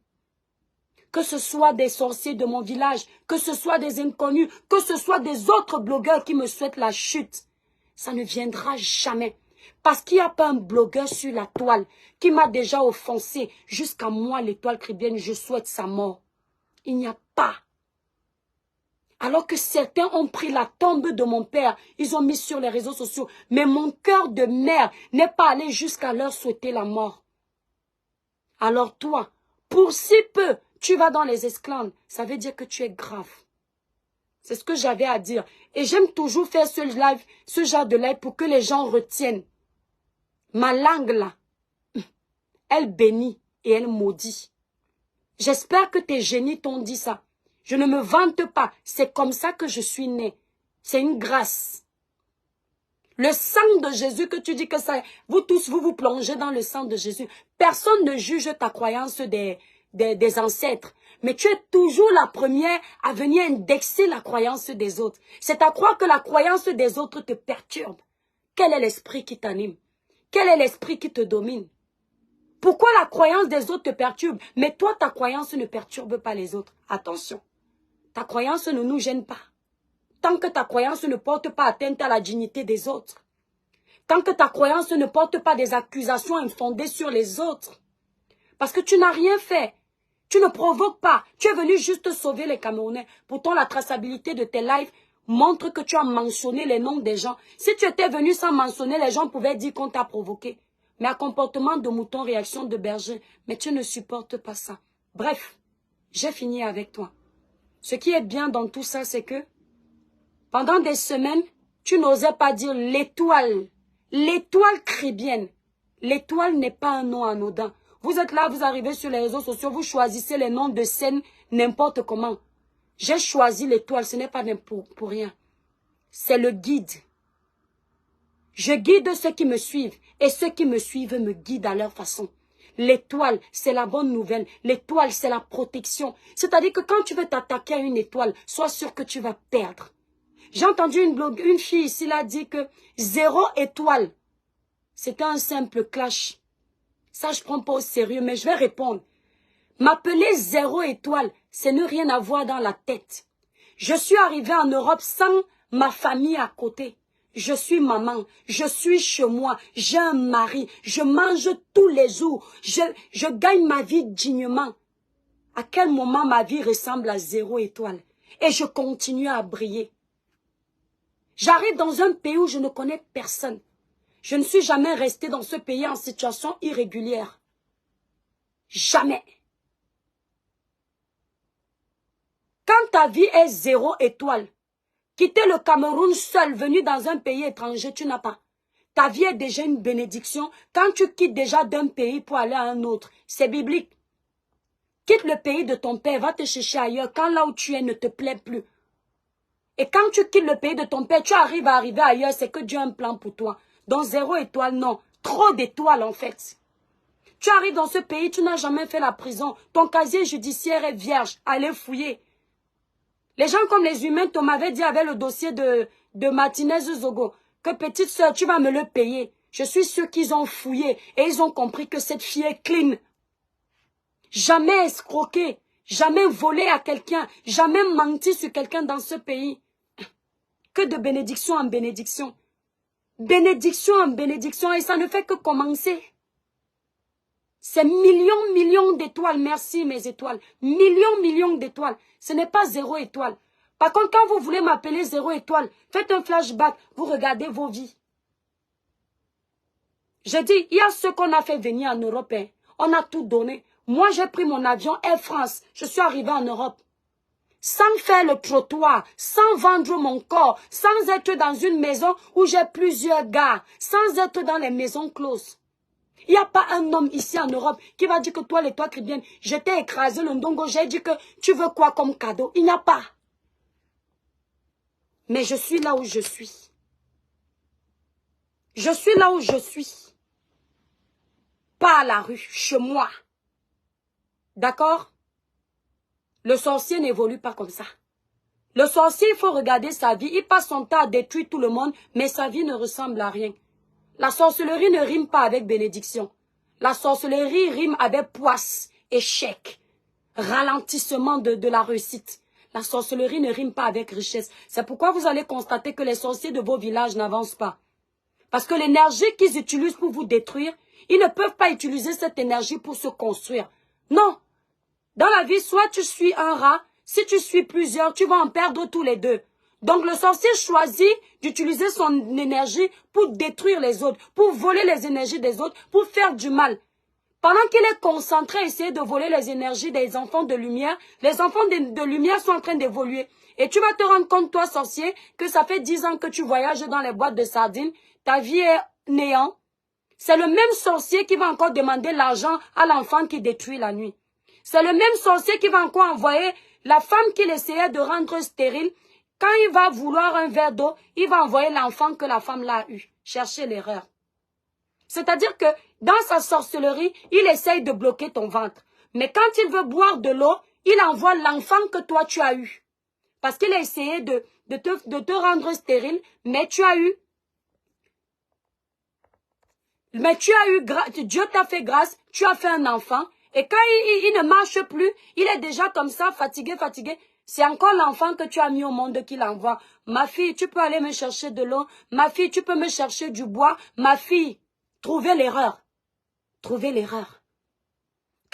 Que ce soit des sorciers de mon village, que ce soit des inconnus, que ce soit des autres blogueurs qui me souhaitent la chute. Ça ne viendra jamais. Parce qu'il n'y a pas un blogueur sur la toile qui m'a déjà offensé. Jusqu'à moi, l'étoile chrétienne, je souhaite sa mort. Il n'y a pas. Alors que certains ont pris la tombe de mon père, ils ont mis sur les réseaux sociaux. Mais mon cœur de mère n'est pas allé jusqu'à leur souhaiter la mort. Alors toi, pour si peu, tu vas dans les esclaves, ça veut dire que tu es grave. C'est ce que j'avais à dire. Et j'aime toujours faire ce genre de live pour que les gens retiennent. Ma langue là, elle bénit et elle maudit. J'espère que tes génies t'ont dit ça. Je ne me vante pas. C'est comme ça que je suis née. C'est une grâce. Le sang de Jésus que tu dis que ça... Vous tous, vous plongez dans le sang de Jésus. Personne ne juge ta croyance des ancêtres. Mais tu es toujours la première à venir indexer la croyance des autres. C'est à croire que la croyance des autres te perturbe. Quel est l'esprit qui t'anime? Quel est l'esprit qui te domine? Pourquoi la croyance des autres te perturbe? Mais toi, ta croyance ne perturbe pas les autres. Attention. Ta croyance ne nous gêne pas. Tant que ta croyance ne porte pas atteinte à la dignité des autres. Tant que ta croyance ne porte pas des accusations infondées sur les autres. Parce que tu n'as rien fait. Tu ne provoques pas. Tu es venu juste sauver les Camerounais. Pourtant, la traçabilité de tes lives montre que tu as mentionné les noms des gens. Si tu étais venu sans mentionner, les gens pouvaient dire qu'on t'a provoqué. Mais à comportement de mouton, réaction de berger. Mais tu ne supportes pas ça. Bref, j'ai fini avec toi. Ce qui est bien dans tout ça, c'est que pendant des semaines, tu n'osais pas dire l'étoile. L'étoile chrétienne. L'étoile n'est pas un nom anodin. Vous êtes là, vous arrivez sur les réseaux sociaux, vous choisissez les noms de scènes n'importe comment. J'ai choisi l'étoile, ce n'est pas pour rien. C'est le guide. Je guide ceux qui me suivent et ceux qui me suivent me guident à leur façon. L'étoile, c'est la bonne nouvelle. L'étoile, c'est la protection. C'est-à-dire que quand tu veux t'attaquer à une étoile, sois sûr que tu vas perdre. J'ai entendu une fille ici là dire que 0 étoile, c'était un simple clash. Ça, je prends pas au sérieux, mais je vais répondre. M'appeler 0 étoile, c'est ne rien avoir dans la tête. Je suis arrivée en Europe sans ma famille à côté. Je suis maman, je suis chez moi, j'ai un mari, je mange tous les jours, je gagne ma vie dignement. À quel moment ma vie ressemble à 0 étoile? Et je continue à briller. J'arrive dans un pays où je ne connais personne. Je ne suis jamais restée dans ce pays en situation irrégulière. Jamais. Quand ta vie est 0 étoile, quitter le Cameroun seul, venu dans un pays étranger, tu n'as pas. Ta vie est déjà une bénédiction. Quand tu quittes déjà d'un pays pour aller à un autre, c'est biblique. Quitte le pays de ton père, va te chercher ailleurs quand là où tu es ne te plaît plus. Et quand tu quittes le pays de ton père, tu arrives à arriver ailleurs, c'est que Dieu a un plan pour toi. Donc 0 étoile, non. Trop d'étoiles en fait. Tu arrives dans ce pays, tu n'as jamais fait la prison. Ton casier judiciaire est vierge. Allez fouiller. Les gens comme les humains, on m'avait dit avec le dossier de Martinez Zogo, que petite soeur, tu vas me le payer. Je suis sûr qu'ils ont fouillé et ils ont compris que cette fille est clean. Jamais escroqué, jamais volé à quelqu'un, jamais menti sur quelqu'un dans ce pays. Que de bénédiction en bénédiction. Bénédiction en bénédiction et ça ne fait que commencer. C'est millions d'étoiles. Merci mes étoiles. Millions d'étoiles. Ce n'est pas 0 étoile. Par contre, quand vous voulez m'appeler 0 étoile, faites un flashback. Vous regardez vos vies. J'ai dit, il y a ceux qu'on a fait venir en Europe. Hein. On a tout donné. Moi, j'ai pris mon avion Air France. Je suis arrivée en Europe. Sans faire le trottoir, sans vendre mon corps, sans être dans une maison où j'ai plusieurs gars, sans être dans les maisons closes. Il n'y a pas un homme ici en Europe qui va dire que toi, les toits chrétiennes, je t'ai écrasé le ndongo, j'ai dit que tu veux quoi comme cadeau? Il n'y a pas. Mais je suis là où je suis. Je suis là où je suis. Pas à la rue, chez moi. D'accord? Le sorcier n'évolue pas comme ça. Le sorcier, il faut regarder sa vie. Il passe son temps à détruire tout le monde, mais sa vie ne ressemble à rien. La sorcellerie ne rime pas avec bénédiction. La sorcellerie rime avec poisse, échec, ralentissement de la réussite. La sorcellerie ne rime pas avec richesse. C'est pourquoi vous allez constater que les sorciers de vos villages n'avancent pas. Parce que l'énergie qu'ils utilisent pour vous détruire, ils ne peuvent pas utiliser cette énergie pour se construire. Non. Dans la vie, soit tu suis un rat, si tu suis plusieurs, tu vas en perdre tous les deux. Donc le sorcier choisit d'utiliser son énergie pour détruire les autres, pour voler les énergies des autres, pour faire du mal. Pendant qu'il est concentré à essayer de voler les énergies des enfants de lumière, les enfants de lumière sont en train d'évoluer. Et tu vas te rendre compte, toi sorcier, que ça fait 10 ans que tu voyages dans les boîtes de sardines, ta vie est néant. C'est le même sorcier qui va encore demander l'argent à l'enfant qui détruit la nuit. C'est le même sorcier qui va encore envoyer la femme qu'il essayait de rendre stérile. Quand il va vouloir un verre d'eau, il va envoyer l'enfant que la femme l'a eu. Chercher l'erreur. C'est-à-dire que dans sa sorcellerie, il essaye de bloquer ton ventre. Mais quand il veut boire de l'eau, il envoie l'enfant que toi tu as eu. Parce qu'il a essayé de te rendre stérile, mais tu as eu. Dieu t'a fait grâce, tu as fait un enfant. Et quand il ne marche plus, il est déjà comme ça, fatigué. C'est encore l'enfant que tu as mis au monde qu'il envoie. Ma fille, tu peux aller me chercher de l'eau. Ma fille, tu peux me chercher du bois. Ma fille, trouvez l'erreur. Trouvez l'erreur.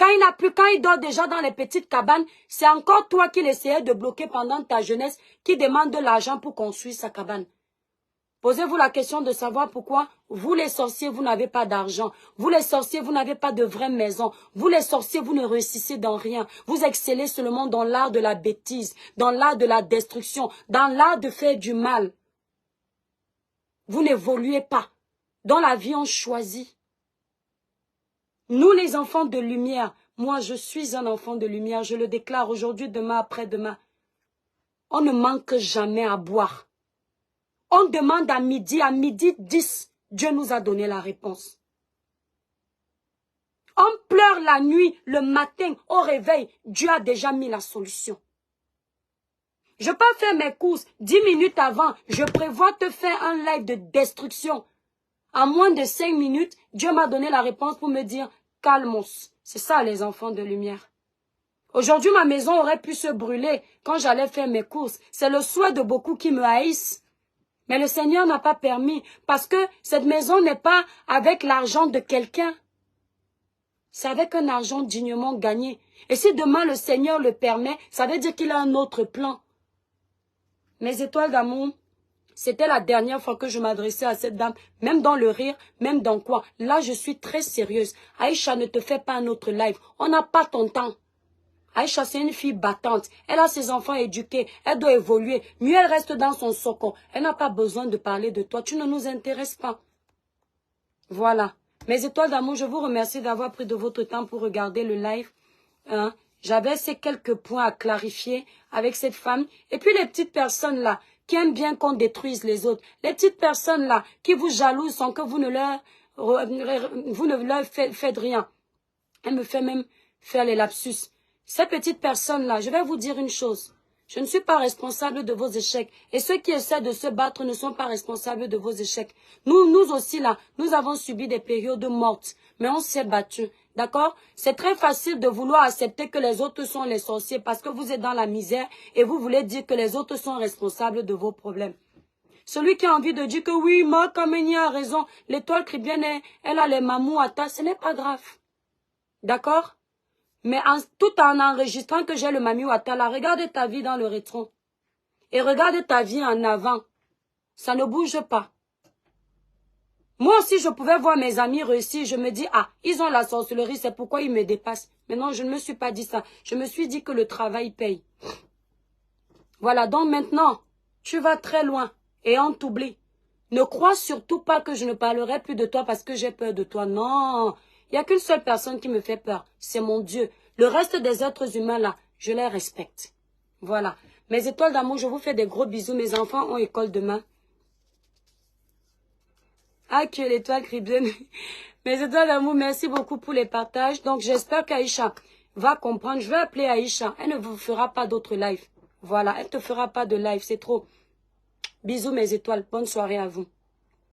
Quand il n'a plus, quand il dort déjà dans les petites cabanes, c'est encore toi qui l'essayais de bloquer pendant ta jeunesse, qui demande de l'argent pour construire sa cabane. Posez-vous la question de savoir pourquoi vous les sorciers, vous n'avez pas d'argent. Vous les sorciers, vous n'avez pas de vraie maison. Vous les sorciers, vous ne réussissez dans rien. Vous excellez seulement dans l'art de la bêtise, dans l'art de la destruction, dans l'art de faire du mal. Vous n'évoluez pas. Dans la vie, on choisit. Nous, les enfants de lumière, moi, je suis un enfant de lumière. Je le déclare aujourd'hui, demain, après-demain. On ne manque jamais à boire. On demande à midi 10, Dieu nous a donné la réponse. On pleure la nuit, le matin, au réveil, Dieu a déjà mis la solution. Je peux faire mes courses 10 minutes avant, je prévois te faire un live de destruction. En moins de 5 minutes, Dieu m'a donné la réponse pour me dire, calmos. C'est ça les enfants de lumière. Aujourd'hui, ma maison aurait pu se brûler quand j'allais faire mes courses. C'est le souhait de beaucoup qui me haïssent. Mais le Seigneur n'a pas permis parce que cette maison n'est pas avec l'argent de quelqu'un. C'est avec un argent dignement gagné. Et si demain le Seigneur le permet, ça veut dire qu'il a un autre plan. Mes étoiles d'amour, c'était la dernière fois que je m'adressais à cette dame, même dans le rire, même dans quoi. Là, je suis très sérieuse. Aïcha, ne te fais pas un autre live. On n'a pas ton temps. Aïcha, c'est une fille battante. Elle a ses enfants éduqués. Elle doit évoluer. Mieux, elle reste dans son socon. Elle n'a pas besoin de parler de toi. Tu ne nous intéresses pas. Voilà. Mes étoiles d'amour, je vous remercie d'avoir pris de votre temps pour regarder le live. Hein? J'avais ces quelques points à clarifier avec cette femme. Et puis les petites personnes là, qui aiment bien qu'on détruise les autres. Les petites personnes là, qui vous jalousent sans que vous ne leur faites rien. Elle me fait même faire les lapsus. Ces petites personnes là, je vais vous dire une chose. Je ne suis pas responsable de vos échecs. Et ceux qui essaient de se battre ne sont pas responsables de vos échecs. Nous aussi là, nous avons subi des périodes mortes. Mais on s'est battu. D'accord? C'est très facile de vouloir accepter que les autres sont les sorciers parce que vous êtes dans la misère et vous voulez dire que les autres sont responsables de vos problèmes. Celui qui a envie de dire que oui, Marc Kameni a raison, l'étoile chrétienne, elle a les mamouatas, ce n'est pas grave. D'accord? Mais tout en enregistrant que j'ai le mamouata là, regarde ta vie dans le rétro. Et regarde ta vie en avant. Ça ne bouge pas. Moi aussi, je pouvais voir mes amis réussir. Je me dis, ah, ils ont la sorcellerie, c'est pourquoi ils me dépassent. Mais non, je ne me suis pas dit ça. Je me suis dit que le travail paye. Voilà, donc maintenant, tu vas très loin et on t'oublie. Ne crois surtout pas que je ne parlerai plus de toi parce que j'ai peur de toi. Non, il n'y a qu'une seule personne qui me fait peur. C'est mon Dieu. Le reste des êtres humains là, je les respecte. Voilà. Mes étoiles d'amour, je vous fais des gros bisous. Mes enfants ont école demain. Ah, que l'étoile chrétienne. Mes étoiles d'amour, merci beaucoup pour les partages. Donc, j'espère qu'Aïcha va comprendre. Je vais appeler Aïcha. Elle ne vous fera pas d'autres lives. Voilà, elle ne te fera pas de live. C'est trop. Bisous, mes étoiles. Bonne soirée à vous.